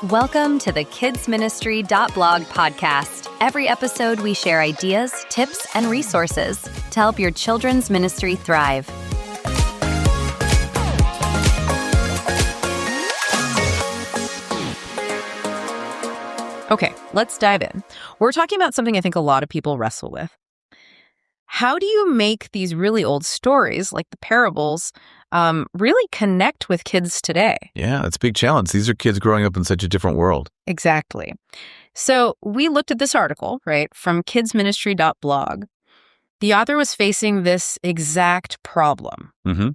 Welcome to the kidsministry.blog podcast. Every episode, we share ideas, tips, and resources to help your children's ministry thrive. Okay, let's dive in. We're talking about something I think a lot of people wrestle with. How do you make these really old stories, like the parables, really connect with kids today? Yeah, that's a big challenge. These are kids growing up in such a different world. Exactly. So we looked at this article, right, from kidsministry.blog. The author was facing this exact problem. Mm-hmm.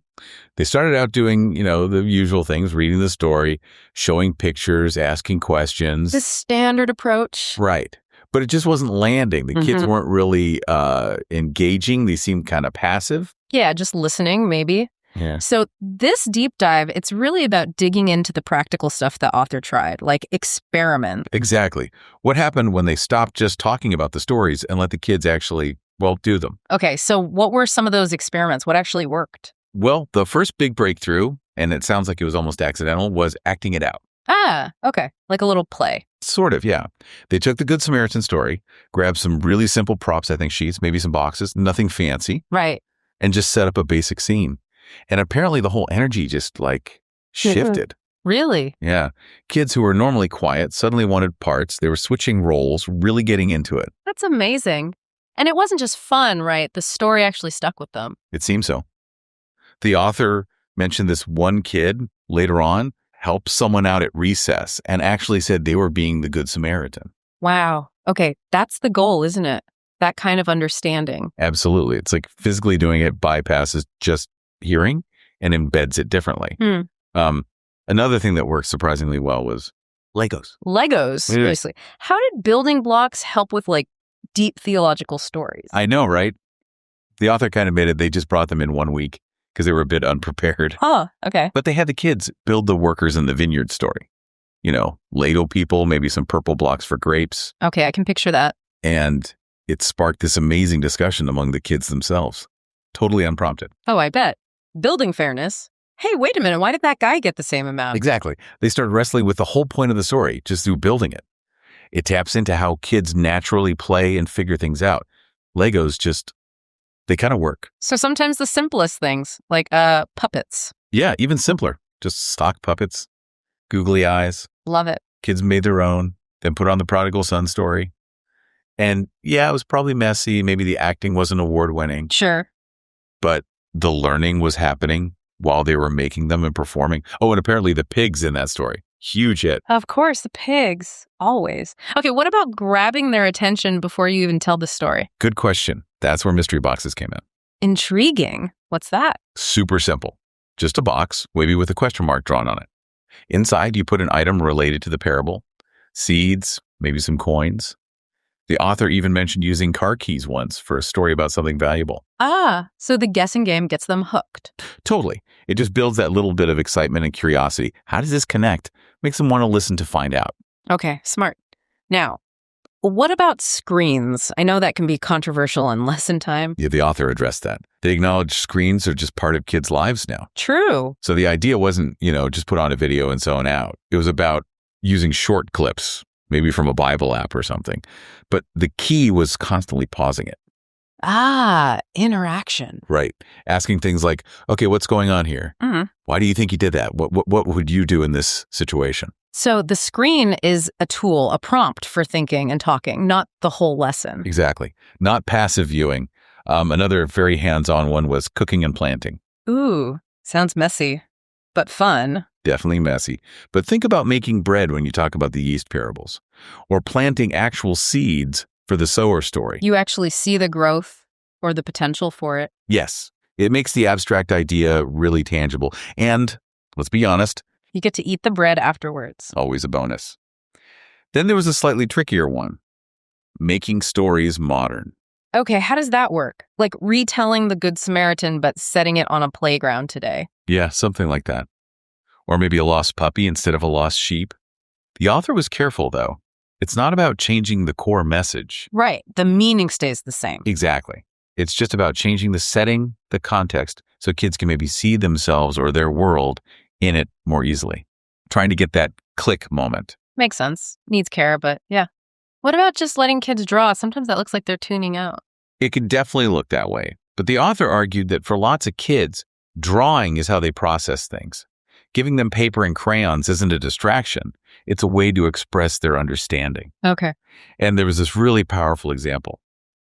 They started out doing, the usual things, reading the story, showing pictures, asking questions. The standard approach. Right. But it just wasn't landing. The kids weren't really engaging. They seemed kind of passive. Yeah, just listening, maybe. Yeah. So this deep dive, it's really about digging into the practical stuff the author tried, like experiment. Exactly. What happened when they stopped just talking about the stories and let the kids actually, do them? Okay, so what were some of those experiments? What actually worked? Well, the first big breakthrough, and it sounds like it was almost accidental, was acting it out. Ah, okay. Like a little play. Sort of, yeah. They took the Good Samaritan story, grabbed some really simple props, I think sheets, maybe some boxes, nothing fancy. Right. And just set up a basic scene. And apparently the whole energy just shifted. Really? Yeah. Kids who were normally quiet suddenly wanted parts. They were switching roles, really getting into it. That's amazing. And it wasn't just fun, right? The story actually stuck with them. It seems so. The author mentioned this one kid later on helped someone out at recess and actually said they were being the Good Samaritan. Wow. Okay, that's the goal, isn't it? That kind of understanding. Absolutely. It's like physically doing it bypasses just hearing and embeds it differently. Another thing that worked surprisingly well was Legos. Legos, seriously. How did building blocks help with deep theological stories? I know, right? The author kind of admitted they just brought them in 1 week because they were a bit unprepared. Huh, okay. But they had the kids build the workers in the vineyard story. Ladle people, maybe some purple blocks for grapes. Okay, I can picture that. And it sparked this amazing discussion among the kids themselves. Totally unprompted. Oh, I bet. Building fairness. Hey, wait a minute. Why did that guy get the same amount? Exactly. They started wrestling with the whole point of the story just through building it. It taps into how kids naturally play and figure things out. Legos they kind of work. So sometimes the simplest things, like puppets. Yeah, even simpler. Just stock puppets, googly eyes. Love it. Kids made their own, then put on the prodigal son story. And yeah, it was probably messy. Maybe the acting wasn't award-winning. Sure. But the learning was happening while they were making them and performing. Oh, and apparently the pigs in that story. Huge hit. Of course, the pigs. Always. Okay, what about grabbing their attention before you even tell the story? Good question. That's where mystery boxes came in. Intriguing. What's that? Super simple. Just a box, maybe with a question mark drawn on it. Inside, you put an item related to the parable, seeds, maybe some coins. The author even mentioned using car keys once for a story about something valuable. Ah, so the guessing game gets them hooked. Totally. It just builds that little bit of excitement and curiosity. How does this connect? Makes them want to listen to find out. Okay, smart. Now, what about screens? I know that can be controversial in lesson time. Yeah, the author addressed that. They acknowledge screens are just part of kids' lives now. True. So the idea wasn't, just put on a video and zone out. It was about using short clips, maybe from a Bible app or something. But the key was constantly pausing it. Ah, interaction. Right. Asking things like, okay, what's going on here? Mm-hmm. Why do you think you did that? What would you do in this situation? So the screen is a tool, a prompt for thinking and talking, not the whole lesson. Exactly. Not passive viewing. Another very hands-on one was cooking and planting. Ooh, sounds messy, but fun. Definitely messy. But think about making bread when you talk about the yeast parables, or planting actual seeds for the sower story. You actually see the growth or the potential for it. Yes. It makes the abstract idea really tangible. And let's be honest, you get to eat the bread afterwards. Always a bonus. Then there was a slightly trickier one, making stories modern. Okay, how does that work? Like retelling the Good Samaritan, but setting it on a playground today. Yeah, something like that. Or maybe a lost puppy instead of a lost sheep. The author was careful, though. It's not about changing the core message. Right. The meaning stays the same. Exactly. It's just about changing the setting, the context, so kids can maybe see themselves or their world in it more easily. Trying to get that click moment. Makes sense. Needs care, but yeah. What about just letting kids draw? Sometimes that looks like they're tuning out. It could definitely look that way. But the author argued that for lots of kids, drawing is how they process things. Giving them paper and crayons isn't a distraction. It's a way to express their understanding. Okay. And there was this really powerful example.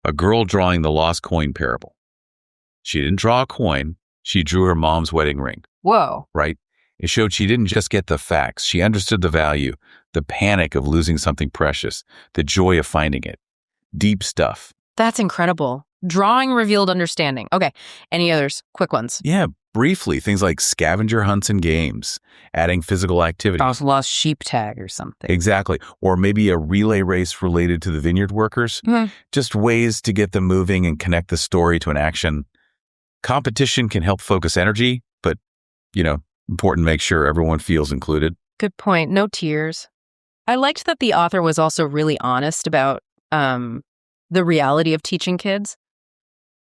A girl drawing the lost coin parable. She didn't draw a coin. She drew her mom's wedding ring. Whoa. Right? It showed she didn't just get the facts. She understood the value, the panic of losing something precious, the joy of finding it. Deep stuff. That's incredible. Drawing revealed understanding. Okay. Any others? Quick ones. Yeah, briefly, things like scavenger hunts and games, adding physical activity. Lost sheep tag or something. Exactly. Or maybe a relay race related to the vineyard workers. Mm-hmm. Just ways to get them moving and connect the story to an action. Competition can help focus energy, but, important to make sure everyone feels included. Good point. No tears. I liked that the author was also really honest about the reality of teaching kids.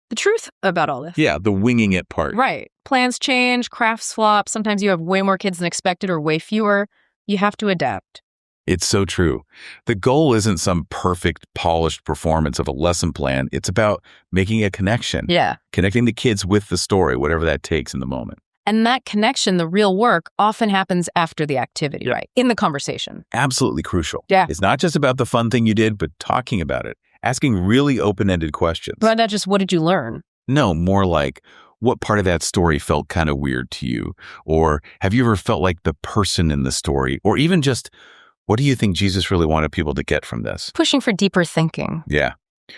The truth about all this. Yeah, the winging it part. Right. Plans change, crafts flop. Sometimes you have way more kids than expected or way fewer. You have to adapt. It's so true. The goal isn't some perfect, polished performance of a lesson plan. It's about making a connection. Yeah. Connecting the kids with the story, whatever that takes in the moment. And that connection, the real work, often happens after the activity, Yeah. right? In the conversation. Absolutely crucial. Yeah. It's not just about the fun thing you did, but talking about it. Asking really open-ended questions. But not just, what did you learn? No, more like, what part of that story felt kind of weird to you? Or have you ever felt like the person in the story? Or even just, what do you think Jesus really wanted people to get from this? Pushing for deeper thinking. Yeah.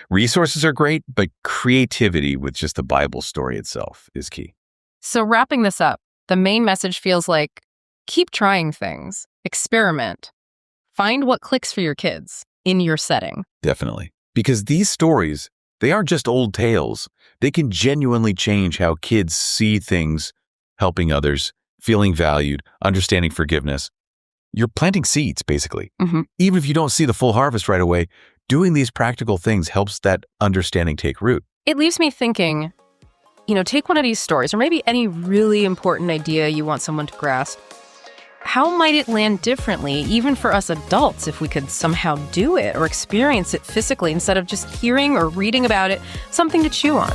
Resources are great, but creativity with just the Bible story itself is key. So wrapping this up, the main message feels like, keep trying things, experiment, find what clicks for your kids in your setting. Definitely. Because these stories, they aren't just old tales. They can genuinely change how kids see things, helping others, feeling valued, understanding forgiveness. You're planting seeds, basically. Mm-hmm. Even if you don't see the full harvest right away, doing these practical things helps that understanding take root. It leaves me thinking, take one of these stories, or maybe any really important idea you want someone to grasp. How might it land differently, even for us adults, if we could somehow do it or experience it physically instead of just hearing or reading about it? Something to chew on.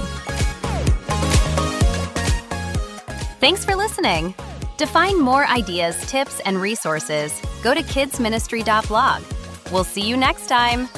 Thanks for listening. To find more ideas, tips, and resources, go to kidsministry.blog. We'll see you next time.